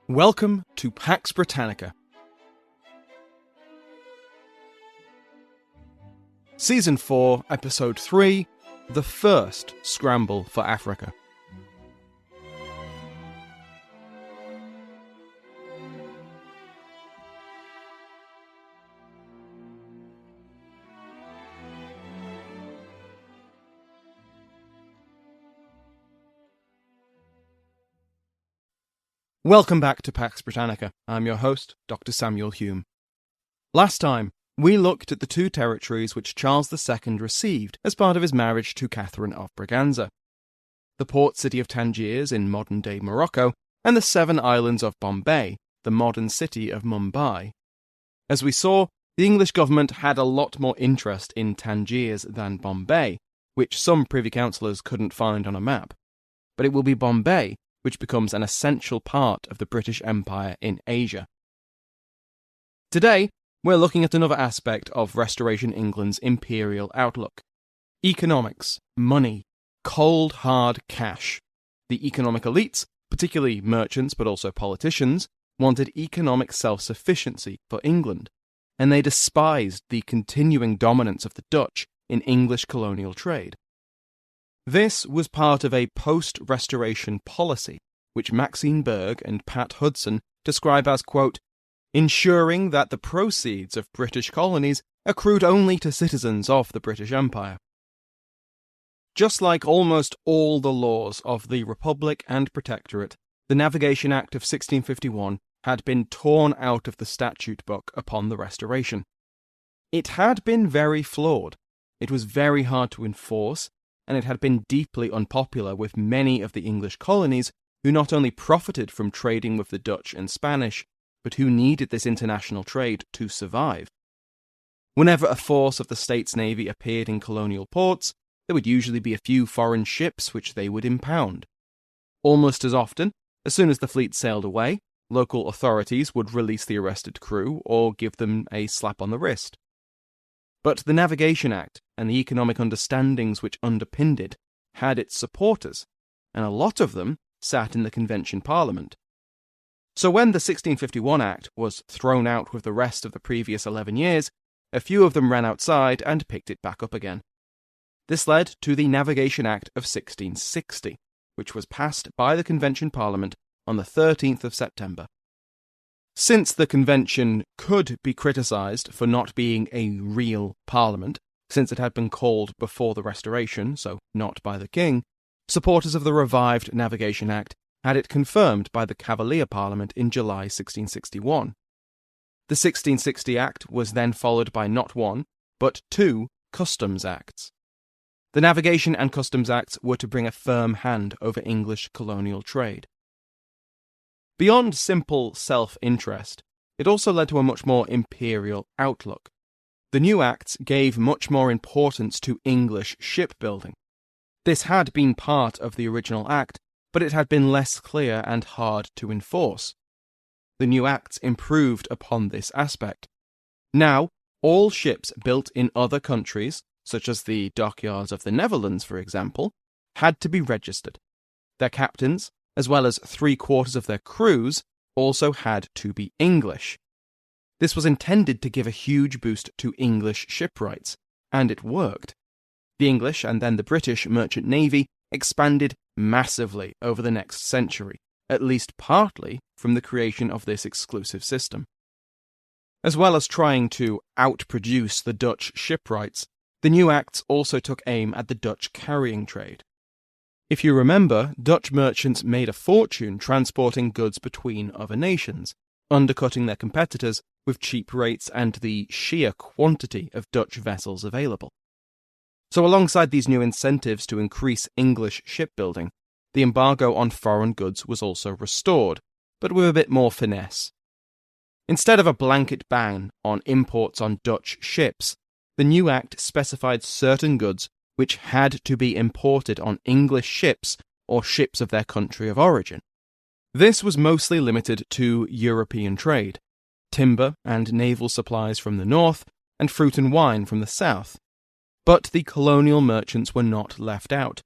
Welcome to Pax Britannica. Season 4, Episode 3, The First Scramble for Africa. Welcome back to Pax Britannica. I'm your host, Dr. Samuel Hume. Last time, we looked at the two territories which Charles II received as part of his marriage to Catherine of Braganza: the port city of Tangiers in modern-day Morocco, and the 7 islands of Bombay, the modern city of Mumbai. As we saw, the English government had a lot more interest in Tangiers than Bombay, which some Privy Councillors couldn't find on a map. But it will be Bombay which becomes an essential part of the British Empire in Asia. Today, we're looking at another aspect of Restoration England's imperial outlook: economics, money, cold, hard cash. The economic elites, particularly merchants but also politicians, wanted economic self-sufficiency for England, and they despised the continuing dominance of the Dutch in English colonial trade. This was part of a post-Restoration policy, which Maxine Berg and Pat Hudson describe as, quote, ensuring that the proceeds of British colonies accrued only to citizens of the British Empire. Just like almost all the laws of the Republic and Protectorate, the Navigation Act of 1651 had been torn out of the statute book upon the Restoration. It had been very flawed, it was very hard to enforce, and it had been deeply unpopular with many of the English colonies who not only profited from trading with the Dutch and Spanish, but who needed this international trade to survive. Whenever a force of the state's navy appeared in colonial ports, there would usually be a few foreign ships which they would impound. Almost as often, as soon as the fleet sailed away, local authorities would release the arrested crew or give them a slap on the wrist. But the Navigation Act and the economic understandings which underpinned it had its supporters, and a lot of them sat in the Convention Parliament. So when the 1651 Act was thrown out with the rest of the previous 11 years, a few of them ran outside and picked it back up again. This led to the Navigation Act of 1660, which was passed by the Convention Parliament on the 13th of September. Since the Convention could be criticised for not being a real Parliament, since it had been called before the Restoration, so not by the King, supporters of the revived Navigation Act had it confirmed by the Cavalier Parliament in July 1661. The 1660 Act was then followed by not one, but 2 Customs Acts. The Navigation and Customs Acts were to bring a firm hand over English colonial trade. Beyond simple self-interest, it also led to a much more imperial outlook. The new acts gave much more importance to English shipbuilding. This had been part of the original act, but it had been less clear and hard to enforce. The new acts improved upon this aspect. Now, all ships built in other countries, such as the dockyards of the Netherlands, for example, had to be registered. Their captains, as well as 3/4 of their crews, also had to be English. This was intended to give a huge boost to English shipwrights, and it worked. The English and then the British Merchant Navy expanded massively over the next century, at least partly from the creation of this exclusive system. As well as trying to outproduce the Dutch shipwrights, the new acts also took aim at the Dutch carrying trade. If you remember, Dutch merchants made a fortune transporting goods between other nations, undercutting their competitors with cheap rates and the sheer quantity of Dutch vessels available. So alongside these new incentives to increase English shipbuilding, the embargo on foreign goods was also restored, but with a bit more finesse. Instead of a blanket ban on imports on Dutch ships, the new act specified certain goods which had to be imported on English ships or ships of their country of origin. This was mostly limited to European trade: timber and naval supplies from the north, and fruit and wine from the south. But the colonial merchants were not left out.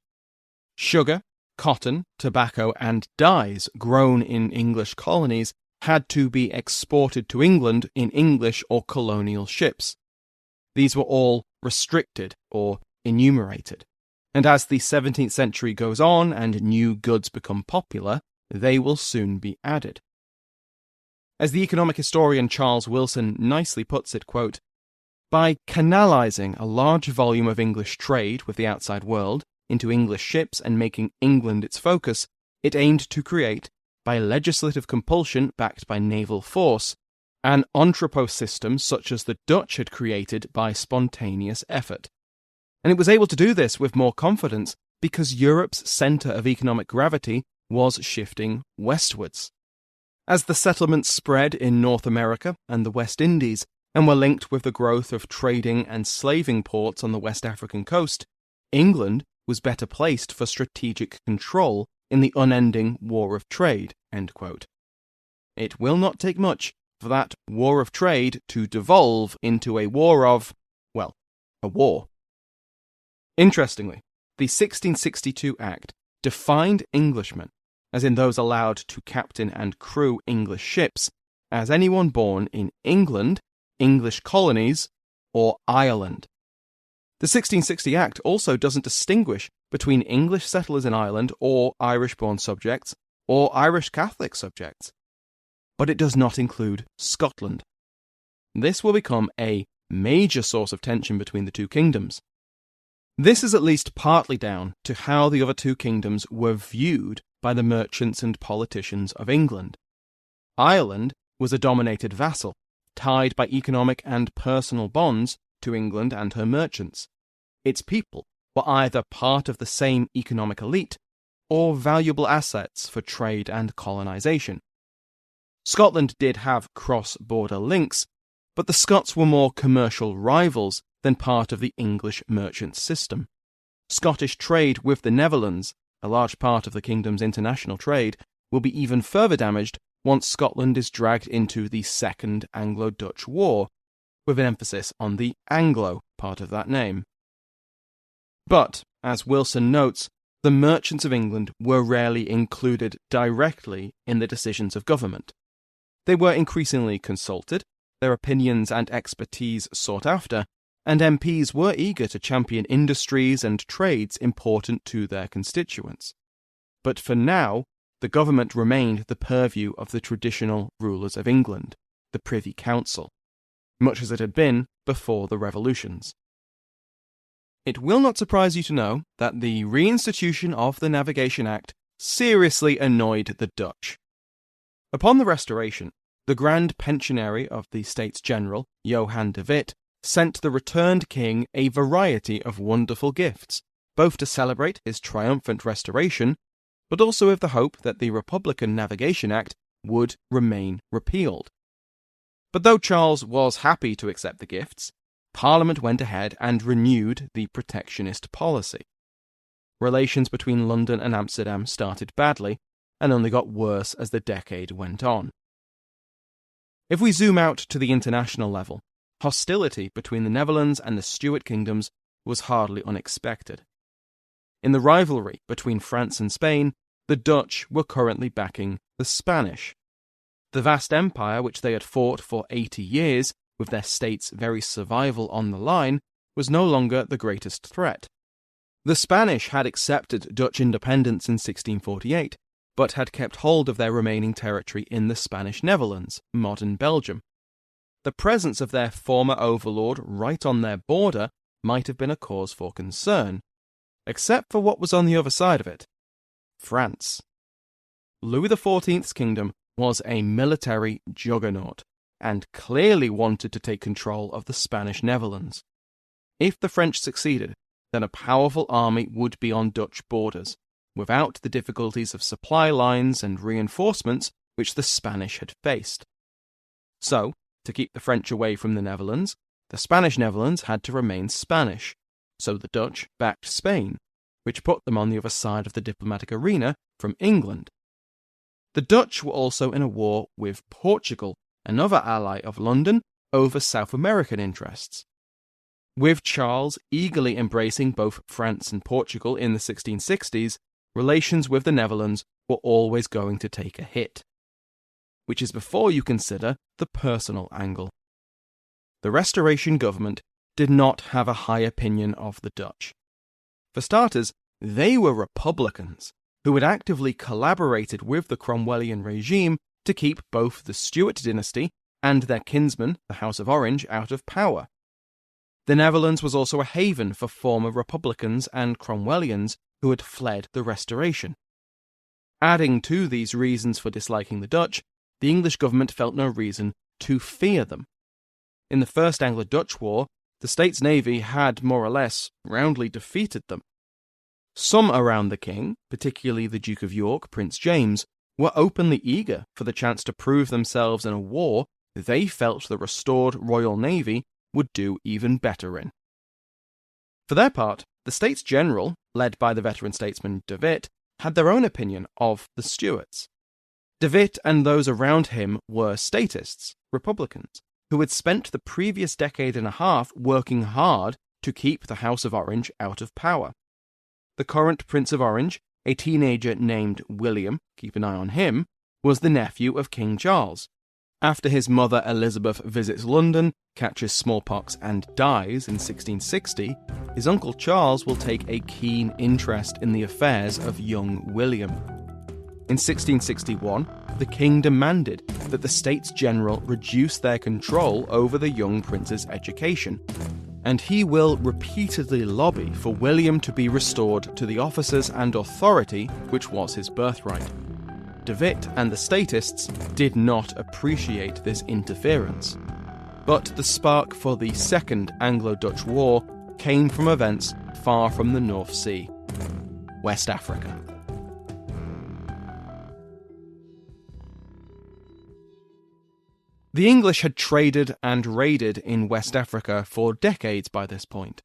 Sugar, Cotton, tobacco, and dyes grown in English colonies had to be exported to England in English or colonial ships. These were all restricted or enumerated, and as the 17th century goes on and new goods become popular, they will soon be added. As the economic historian Charles Wilson nicely puts it, quote, "By canalising a large volume of English trade with the outside world into English ships and making England its focus, it aimed to create, by legislative compulsion backed by naval force, an entrepot system such as the Dutch had created by spontaneous effort. And it was able to do this with more confidence because Europe's centre of economic gravity was shifting westwards. As the settlements spread in North America and the West Indies and were linked with the growth of trading and slaving ports on the West African coast, England was better placed for strategic control in the unending war of trade." End quote. It will not take much for that war of trade to devolve into a war of, well, a war. Interestingly, the 1662 Act defined Englishmen, as in those allowed to captain and crew English ships, as anyone born in England, English colonies, or Ireland. The 1660 Act also doesn't distinguish between English settlers in Ireland or Irish-born subjects or Irish Catholic subjects. But it does not include Scotland. This will become a major source of tension between the two kingdoms. This is at least partly down to how the other two kingdoms were viewed by the merchants and politicians of England. Ireland was a dominated vassal, tied by economic and personal bonds to England and her merchants. Its people were either part of the same economic elite or valuable assets for trade and colonization. Scotland did have cross-border links, but the Scots were more commercial rivals than part of the English merchant system. Scottish trade with the Netherlands, a large part of the kingdom's international trade, will be even further damaged once Scotland is dragged into the Second Anglo-Dutch War, with an emphasis on the Anglo part of that name. But, as Wilson notes, the merchants of England were rarely included directly in the decisions of government. They were increasingly consulted, their opinions and expertise sought after, and MPs were eager to champion industries and trades important to their constituents. But for now, the government remained the purview of the traditional rulers of England, the Privy Council, much as it had been before the revolutions. It will not surprise you to know that the reinstitution of the Navigation Act seriously annoyed the Dutch. Upon the Restoration, the Grand Pensionary of the States General, Johan de Witt, sent the returned king a variety of wonderful gifts, both to celebrate his triumphant restoration, but also with the hope that the Republican Navigation Act would remain repealed. But though Charles was happy to accept the gifts, Parliament went ahead and renewed the protectionist policy. Relations between London and Amsterdam started badly, and only got worse as the decade went on. If we zoom out to the international level, hostility between the Netherlands and the Stuart kingdoms was hardly unexpected. In the rivalry between France and Spain, the Dutch were currently backing the Spanish. The vast empire which they had fought for 80 years, with their state's very survival on the line, was no longer the greatest threat. The Spanish had accepted Dutch independence in 1648, but had kept hold of their remaining territory in the Spanish Netherlands, modern Belgium. The presence of their former overlord right on their border might have been a cause for concern, except for what was on the other side of it: France. Louis XIV's kingdom was a military juggernaut, and clearly wanted to take control of the Spanish Netherlands. If the French succeeded, then a powerful army would be on Dutch borders, without the difficulties of supply lines and reinforcements which the Spanish had faced. So, to keep the French away from the Netherlands, the Spanish Netherlands had to remain Spanish, so the Dutch backed Spain, which put them on the other side of the diplomatic arena from England. The Dutch were also in a war with Portugal, another ally of London, over South American interests. With Charles eagerly embracing both France and Portugal in the 1660s, relations with the Netherlands were always going to take a hit. Which is before you consider the personal angle. The Restoration government did not have a high opinion of the Dutch. For starters, they were Republicans who had actively collaborated with the Cromwellian regime to keep both the Stuart dynasty and their kinsman, the House of Orange, out of power. The Netherlands was also a haven for former Republicans and Cromwellians who had fled the Restoration. Adding to these reasons for disliking the Dutch, the English government felt no reason to fear them. In the First Anglo-Dutch War, the state's navy had more or less roundly defeated them. Some around the king, particularly the Duke of York, Prince James, were openly eager for the chance to prove themselves in a war they felt the restored Royal Navy would do even better in. For their part, the States General, led by the veteran statesman De Witt, had their own opinion of the Stuarts. De Witt and those around him were statists, Republicans, who had spent the previous decade and a half working hard to keep the House of Orange out of power. The current Prince of Orange, a teenager named William, keep an eye on him, was the nephew of King Charles. After his mother Elizabeth visits London, catches smallpox and dies in 1660, his uncle Charles will take a keen interest in the affairs of young William. In 1661, the king demanded that the States General reduce their control over the young prince's education, and he will repeatedly lobby for William to be restored to the offices and authority which was his birthright. De Witt and the statists did not appreciate this interference. But the spark for the Second Anglo-Dutch War came from events far from the North Sea, West Africa. The English had traded and raided in West Africa for decades by this point,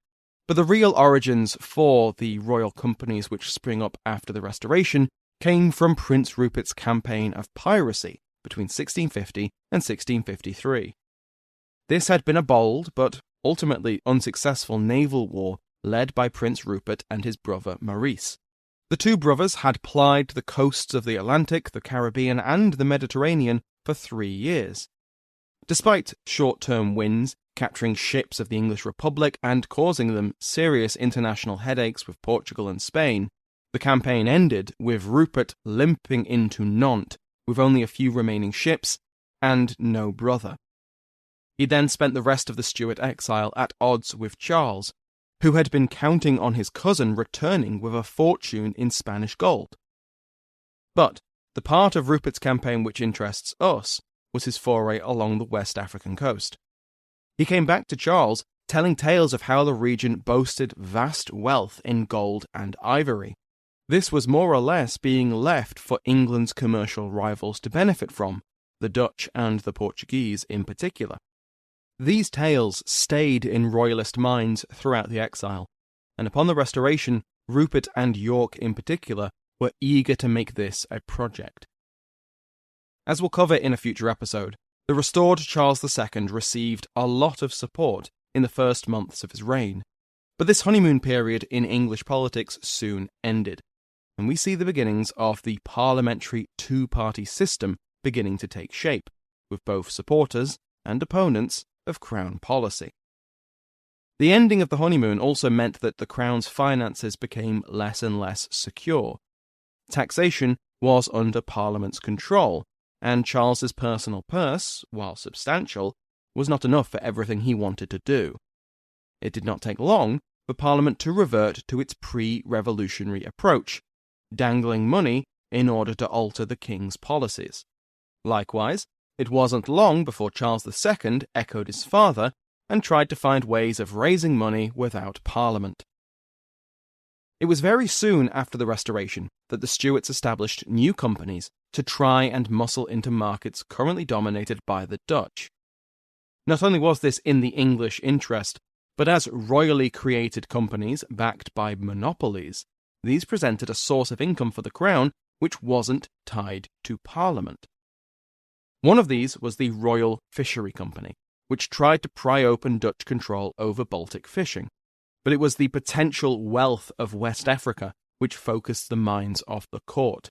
but the real origins for the royal companies which spring up after the Restoration came from Prince Rupert's campaign of piracy between 1650 and 1653. This had been a bold but ultimately unsuccessful naval war led by Prince Rupert and his brother Maurice. The two brothers had plied the coasts of the Atlantic, the Caribbean, and the Mediterranean for 3 years. Despite short-term wins, capturing ships of the English Republic and causing them serious international headaches with Portugal and Spain, the campaign ended with Rupert limping into Nantes with only a few remaining ships and no brother. He then spent the rest of the Stuart exile at odds with Charles, who had been counting on his cousin returning with a fortune in Spanish gold. But the part of Rupert's campaign which interests us was his foray along the West African coast. He came back to Charles, telling tales of how the region boasted vast wealth in gold and ivory. This was more or less being left for England's commercial rivals to benefit from, the Dutch and the Portuguese in particular. These tales stayed in royalist minds throughout the exile, and upon the Restoration, Rupert and York in particular were eager to make this a project. As we'll cover in a future episode, the restored Charles II received a lot of support in the first months of his reign, but this honeymoon period in English politics soon ended, and we see the beginnings of the parliamentary two-party system beginning to take shape, with both supporters and opponents of Crown policy. The ending of the honeymoon also meant that the Crown's finances became less and less secure. Taxation was under Parliament's control, and Charles's personal purse, while substantial, was not enough for everything he wanted to do. It did not take long for Parliament to revert to its pre-revolutionary approach, dangling money in order to alter the king's policies. Likewise, it wasn't long before Charles II echoed his father and tried to find ways of raising money without Parliament. It was very soon after the Restoration that the Stuarts established new companies to try and muscle into markets currently dominated by the Dutch. Not only was this in the English interest, but as royally created companies backed by monopolies, these presented a source of income for the Crown which wasn't tied to Parliament. One of these was the Royal Fishery Company, which tried to pry open Dutch control over Baltic fishing. But it was the potential wealth of West Africa which focused the minds of the court.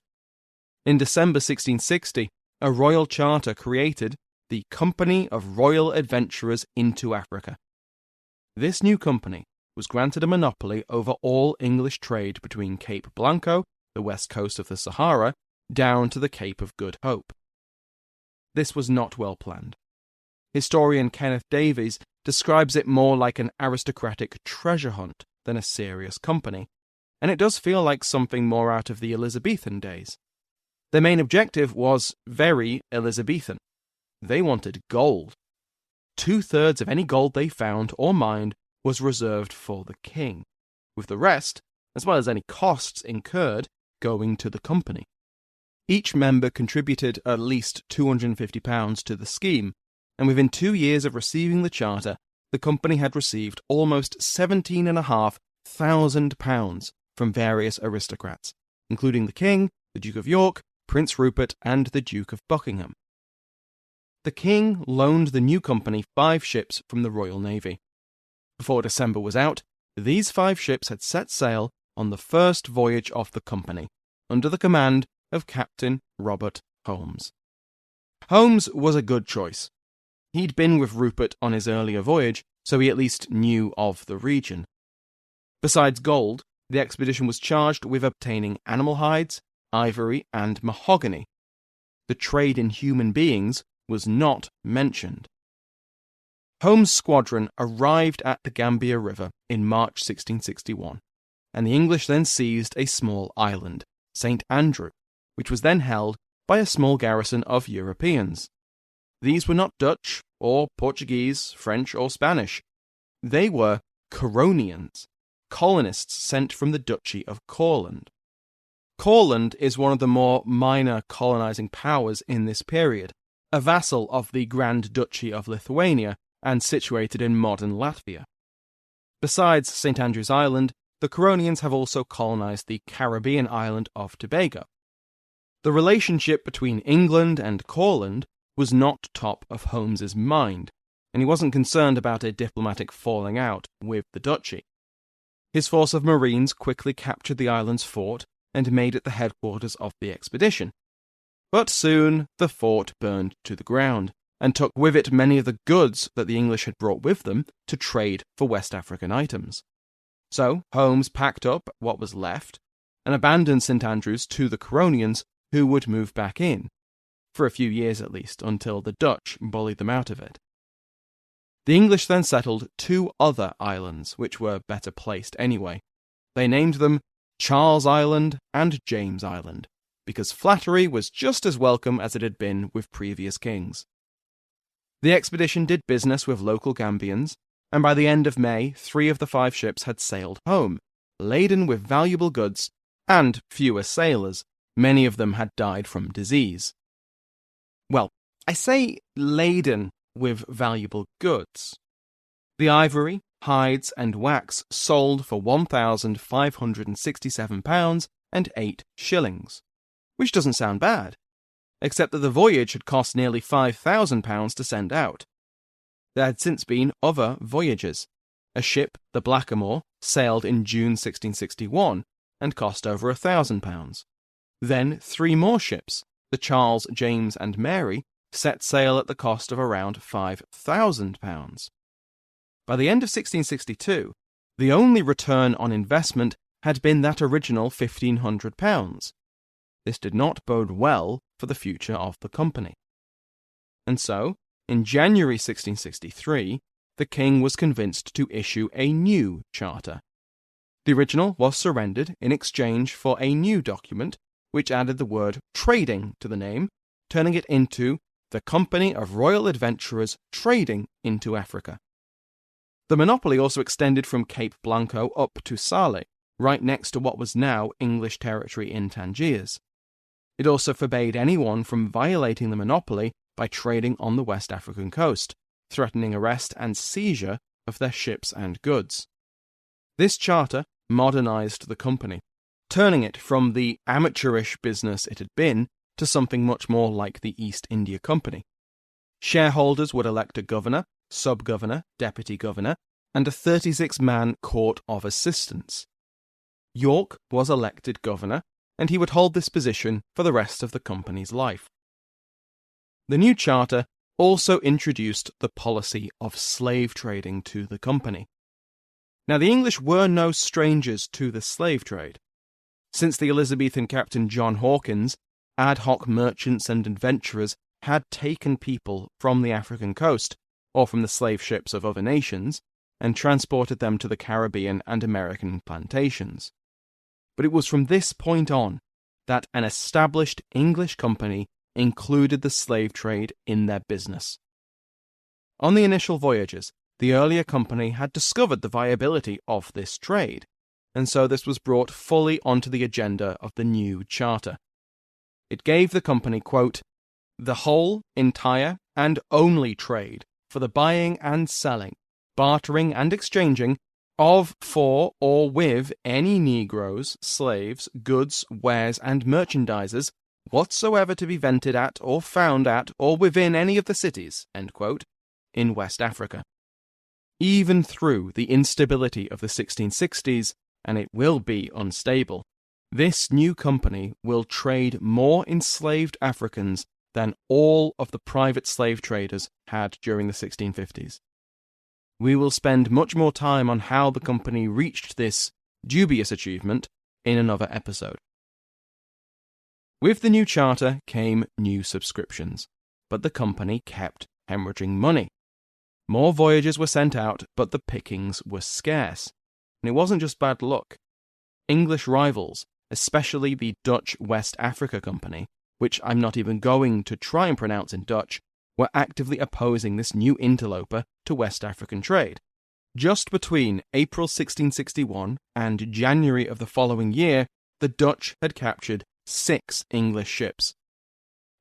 In December 1660, a royal charter created the Company of Royal Adventurers into Africa. This new company was granted a monopoly over all English trade between Cape Blanco, the west coast of the Sahara, down to the Cape of Good Hope. This was not well planned. Historian Kenneth Davies describes it more like an aristocratic treasure hunt than a serious company, and it does feel like something more out of the Elizabethan days. Their main objective was very Elizabethan. They wanted gold. 2/3 of any gold they found or mined was reserved for the king, with the rest, as well as any costs incurred, going to the company. Each member contributed at least £250 to the scheme, and within 2 years of receiving the charter, the company had received almost £17,500 from various aristocrats, including the king, the Duke of York, Prince Rupert, and the Duke of Buckingham. The king loaned the new company 5 ships from the Royal Navy. Before December was out, these 5 ships had set sail on the first voyage of the company, under the command of Captain Robert Holmes. Holmes was a good choice. He'd been with Rupert on his earlier voyage, so he at least knew of the region. Besides gold, the expedition was charged with obtaining animal hides, ivory, and mahogany. The trade in human beings was not mentioned. Holmes' squadron arrived at the Gambia River in March 1661, and the English then seized a small island, St. Andrew, which was then held by a small garrison of Europeans. These were not Dutch or Portuguese, French or Spanish. They were Curonians, colonists sent from the Duchy of Courland. Courland is one of the more minor colonizing powers in this period, a vassal of the Grand Duchy of Lithuania and situated in modern Latvia. Besides St. Andrew's Island, the Curonians have also colonized the Caribbean island of Tobago. The relationship between England and Courland was not top of Holmes's mind, and he wasn't concerned about a diplomatic falling out with the duchy. His force of marines quickly captured the island's fort and made it the headquarters of the expedition. But soon the fort burned to the ground, and took with it many of the goods that the English had brought with them to trade for West African items. So Holmes packed up what was left and abandoned St. Andrews to the Curonians, who would move back in, for a few years at least, until the Dutch bullied them out of it. The English then settled 2 other islands, which were better placed anyway. They named them Charles Island and James Island, because flattery was just as welcome as it had been with previous kings. The expedition did business with local Gambians, and by the end of May, 3 of the 5 ships had sailed home, laden with valuable goods, and fewer sailors. Many of them had died from disease. Well, I say laden with valuable goods. The ivory, hides, and wax sold for £1,567 and 8 shillings, which doesn't sound bad, except that the voyage had cost nearly £5,000 to send out. There had since been other voyages. A ship, the Blackamoor, sailed in June 1661 and cost over £1,000. Then 3 more ships, the Charles, James, and Mary, set sail at the cost of around £5,000. By the end of 1662, the only return on investment had been that original £1,500. This did not bode well for the future of the company. And so, in January 1663, the king was convinced to issue a new charter. The original was surrendered in exchange for a new document, which added the word trading to the name, turning it into the Company of Royal Adventurers Trading into Africa. The monopoly also extended from Cape Blanco up to Sale, right next to what was now English territory in Tangiers. It also forbade anyone from violating the monopoly by trading on the West African coast, threatening arrest and seizure of their ships and goods. This charter modernized the company, turning it from the amateurish business it had been to something much more like the East India Company. Shareholders would elect a governor, sub-governor, deputy governor, and a 36-man court of assistants. York was elected governor, and he would hold this position for the rest of the company's life. The new charter also introduced the policy of slave trading to the company. Now, the English were no strangers to the slave trade. Since the Elizabethan Captain John Hawkins, ad hoc merchants and adventurers had taken people from the African coast, or from the slave ships of other nations, and transported them to the Caribbean and American plantations. But it was from this point on that an established English company included the slave trade in their business. On the initial voyages, the earlier company had discovered the viability of this trade, and so this was brought fully onto the agenda of the new charter. It gave the company, quote, "the whole, entire, and only trade for the buying and selling, bartering and exchanging of, for, or with any Negroes, slaves, goods, wares, and merchandises, whatsoever to be vented at, or found at, or within any of the cities," end quote, in West Africa. Even through the instability of the 1660s, and it will be unstable, this new company will trade more enslaved Africans than all of the private slave traders had during the 1650s. We will spend much more time on how the company reached this dubious achievement in another episode. With the new charter came new subscriptions, but the company kept hemorrhaging money. More voyages were sent out, but the pickings were scarce. And it wasn't just bad luck. English rivals, especially the Dutch West Africa Company, which I'm not even going to try and pronounce in Dutch, were actively opposing this new interloper to West African trade. Just between April 1661 and January of the following year, the Dutch had captured 6 English ships.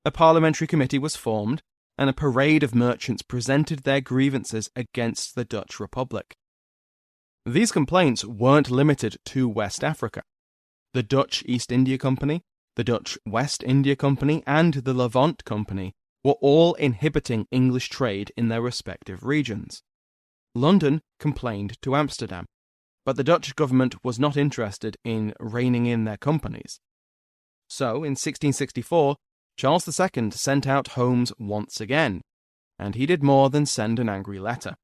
A parliamentary committee was formed, and a parade of merchants presented their grievances against the Dutch Republic. These complaints weren't limited to West Africa. The Dutch East India Company, the Dutch West India Company, and the Levant Company were all inhibiting English trade in their respective regions. London complained to Amsterdam, but the Dutch government was not interested in reining in their companies. So, in 1664, Charles II sent out Holmes once again, and he did more than send an angry letter.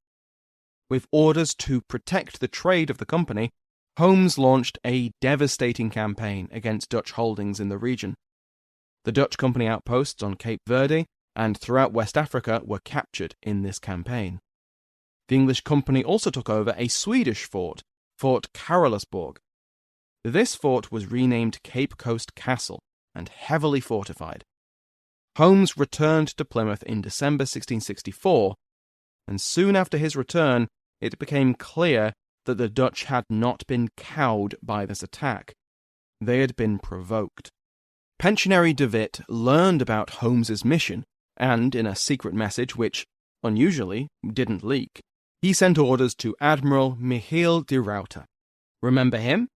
With orders to protect the trade of the company, Holmes launched a devastating campaign against Dutch holdings in the region. The Dutch company outposts on Cape Verde and throughout West Africa were captured in this campaign. The English company also took over a Swedish fort, Fort Carolusborg. This fort was renamed Cape Coast Castle and heavily fortified. Holmes returned to Plymouth in December 1664, and soon after his return, it became clear that the Dutch had not been cowed by this attack. They had been provoked. Pensionary de Witt learned about Holmes's mission, and in a secret message which, unusually, didn't leak, he sent orders to Admiral Michiel de Ruyter. Remember him?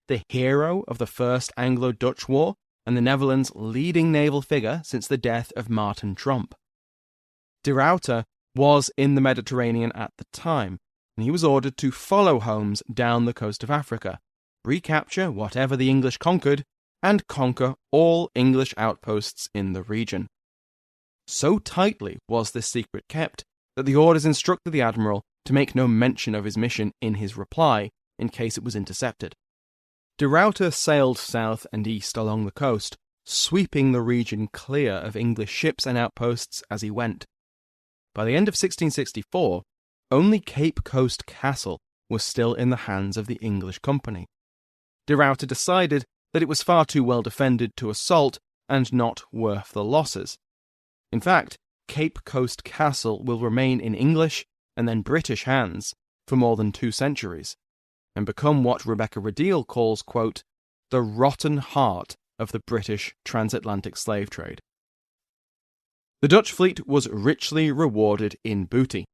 The hero of the First Anglo-Dutch War, and the Netherlands' leading naval figure since the death of Martin Tromp. De Ruyter was in the Mediterranean at the time, and he was ordered to follow Holmes down the coast of Africa, recapture whatever the English conquered, and conquer all English outposts in the region. So tightly was this secret kept that the orders instructed the admiral to make no mention of his mission in his reply in case it was intercepted. De Ruyter sailed south and east along the coast, sweeping the region clear of English ships and outposts as he went. By the end of 1664, only Cape Coast Castle was still in the hands of the English company. De Ruyter decided that it was far too well defended to assault and not worth the losses. In fact, Cape Coast Castle will remain in English and then British hands for more than 2 centuries, and become what Rebecca Rideal calls, quote, the rotten heart of the British transatlantic slave trade. The Dutch fleet was richly rewarded in booty.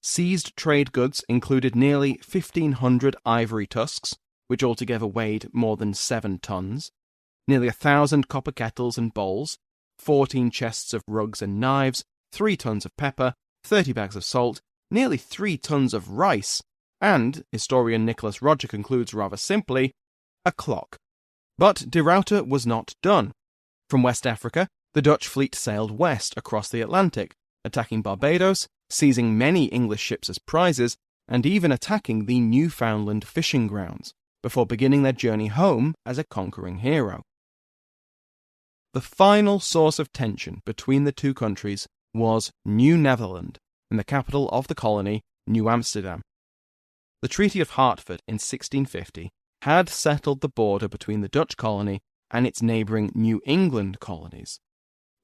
Seized trade goods included nearly 1,500 ivory tusks, which altogether weighed more than 7 tons, nearly 1,000 copper kettles and bowls, 14 chests of rugs and knives, 3 tons of pepper, 30 bags of salt, nearly 3 tons of rice, and, historian Nicholas Roger concludes rather simply, a clock. But de Ruyter was not done. From West Africa, the Dutch fleet sailed west across the Atlantic, attacking Barbados, seizing many English ships as prizes, and even attacking the Newfoundland fishing grounds, before beginning their journey home as a conquering hero. The final source of tension between the two countries was New Netherland, and the capital of the colony, New Amsterdam. The Treaty of Hartford in 1650 had settled the border between the Dutch colony and its neighbouring New England colonies.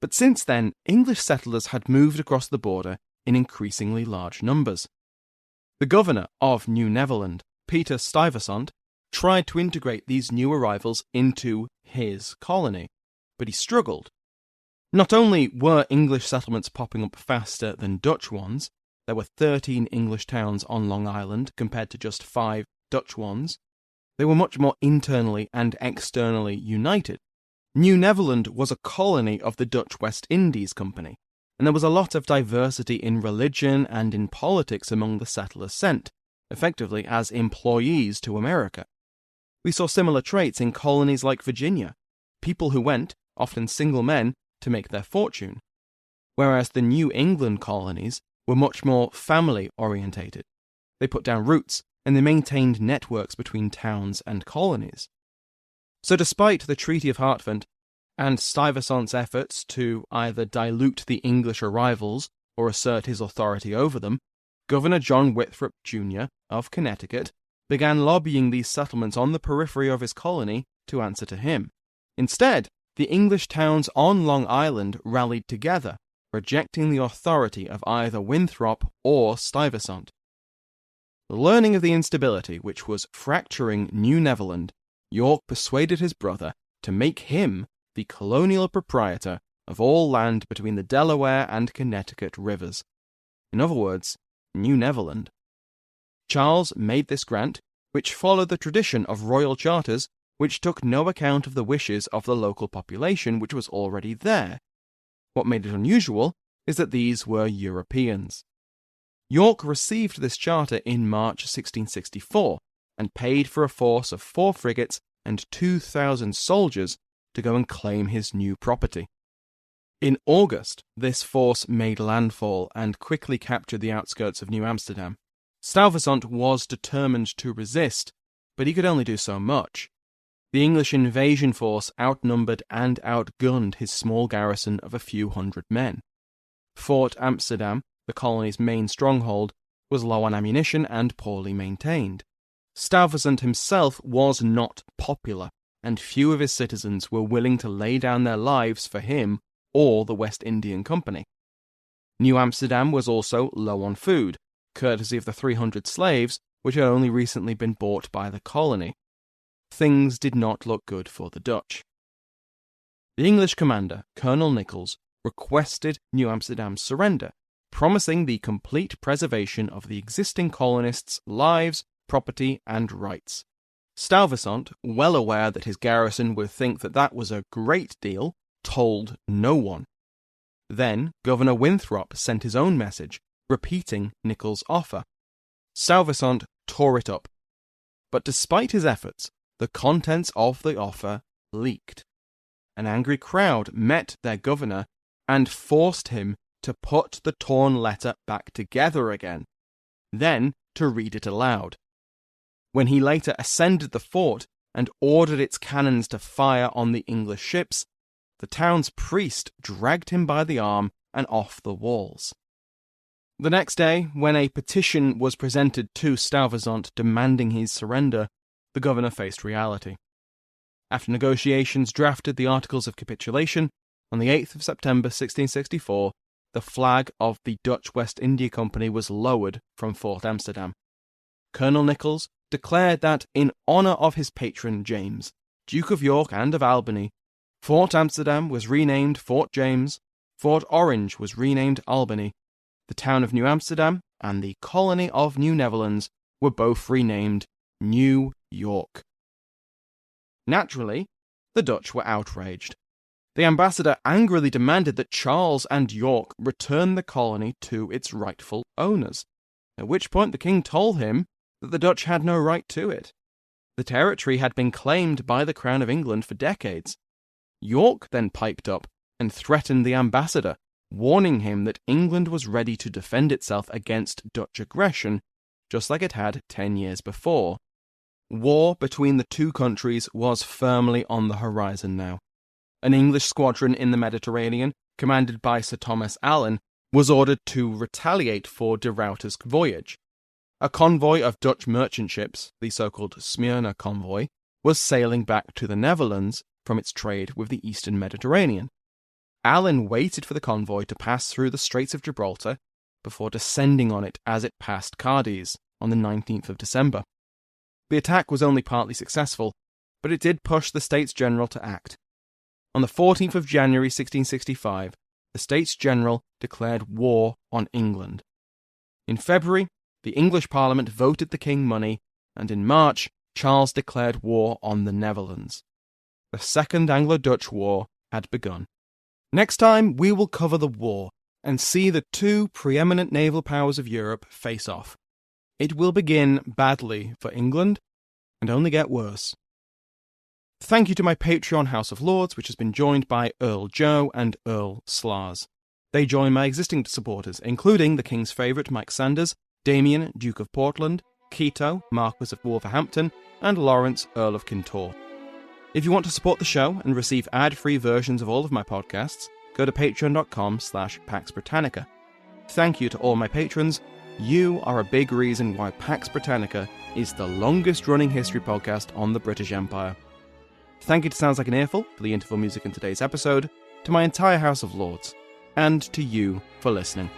But since then, English settlers had moved across the border in increasingly large numbers. The governor of New Netherland, Peter Stuyvesant, tried to integrate these new arrivals into his colony, but he struggled. Not only were English settlements popping up faster than Dutch ones, there were 13 English towns on Long Island compared to just 5 Dutch ones, they were much more internally and externally united. New Netherland was a colony of the Dutch West Indies Company, and there was a lot of diversity in religion and in politics among the settlers sent, effectively as employees to America. We saw similar traits in colonies like Virginia, people who went, often single men, to make their fortune, whereas the New England colonies were much more family-orientated. They put down roots, and they maintained networks between towns and colonies. So despite the Treaty of Hartford and Stuyvesant's efforts to either dilute the English arrivals or assert his authority over them, Governor John Winthrop, Jr. of Connecticut began lobbying these settlements on the periphery of his colony to answer to him. Instead, the English towns on Long Island rallied together, rejecting the authority of either Winthrop or Stuyvesant. Learning of the instability which was fracturing New Netherland, York persuaded his brother to make him the colonial proprietor of all land between the Delaware and Connecticut rivers. In other words, New Netherland. Charles made this grant, which followed the tradition of royal charters, which took no account of the wishes of the local population which was already there. What made it unusual is that these were Europeans. York received this charter in March 1664 and paid for a force of 4 frigates and 2,000 soldiers to go and claim his new property. In August, this force made landfall and quickly captured the outskirts of New Amsterdam. Stuyvesant was determined to resist, but he could only do so much. The English invasion force outnumbered and outgunned his small garrison of a few hundred men. Fort Amsterdam, the colony's main stronghold, was low on ammunition and poorly maintained. Stuyvesant himself was not popular, and few of his citizens were willing to lay down their lives for him or the West Indian Company. New Amsterdam was also low on food, courtesy of the 300 slaves which had only recently been bought by the colony. Things did not look good for the Dutch. The English commander, Colonel Nichols, requested New Amsterdam's surrender, promising the complete preservation of the existing colonists' lives, property, and rights. Stuyvesant, well aware that his garrison would think that that was a great deal, told no one. Then Governor Winthrop sent his own message, repeating Nichols' offer. Stuyvesant tore it up. But despite his efforts, the contents of the offer leaked. An angry crowd met their governor and forced him to put the torn letter back together again, then to read it aloud. When he later ascended the fort and ordered its cannons to fire on the English ships, the town's priest dragged him by the arm and off the walls. The next day, when a petition was presented to Stuyvesant demanding his surrender, the governor faced reality. After negotiations drafted the Articles of Capitulation, on the 8th of September 1664, the flag of the Dutch West India Company was lowered from Fort Amsterdam. Colonel Nichols declared that, in honour of his patron James, Duke of York and of Albany, Fort Amsterdam was renamed Fort James, Fort Orange was renamed Albany, the town of New Amsterdam and the colony of New Netherlands were both renamed New York. Naturally, the Dutch were outraged. The ambassador angrily demanded that Charles and York return the colony to its rightful owners, at which point the king told him that the Dutch had no right to it. The territory had been claimed by the Crown of England for decades. York then piped up and threatened the ambassador, warning him that England was ready to defend itself against Dutch aggression, just like it had 10 years before. War between the two countries was firmly on the horizon now. An English squadron in the Mediterranean, commanded by Sir Thomas Allen, was ordered to retaliate for de Ruyter's voyage. A convoy of Dutch merchant ships, the so-called Smyrna convoy, was sailing back to the Netherlands from its trade with the eastern Mediterranean. Allen waited for the convoy to pass through the Straits of Gibraltar before descending on it as it passed Cadiz on the 19th of December. The attack was only partly successful, but it did push the States General to act. On the 14th of January 1665, the States General declared war on England. In February, the English Parliament voted the King money, and in March, Charles declared war on the Netherlands. The Second Anglo-Dutch War had begun. Next time, we will cover the war and see the two preeminent naval powers of Europe face off. It will begin badly for England and only get worse. Thank you to my Patreon House of Lords, which has been joined by Earl Joe and Earl Slars. They join my existing supporters, including the King's favourite Mike Sanders, Damien, Duke of Portland, Keto, Marquess of Wolverhampton, and Lawrence, Earl of Kintore. If you want to support the show and receive ad-free versions of all of my podcasts, go to patreon.com/Pax Britannica. Thank you to all my patrons. You are a big reason why Pax Britannica is the longest-running history podcast on the British Empire. Thank you to Sounds Like an Earful for the interval music in today's episode, to my entire House of Lords, and to you for listening.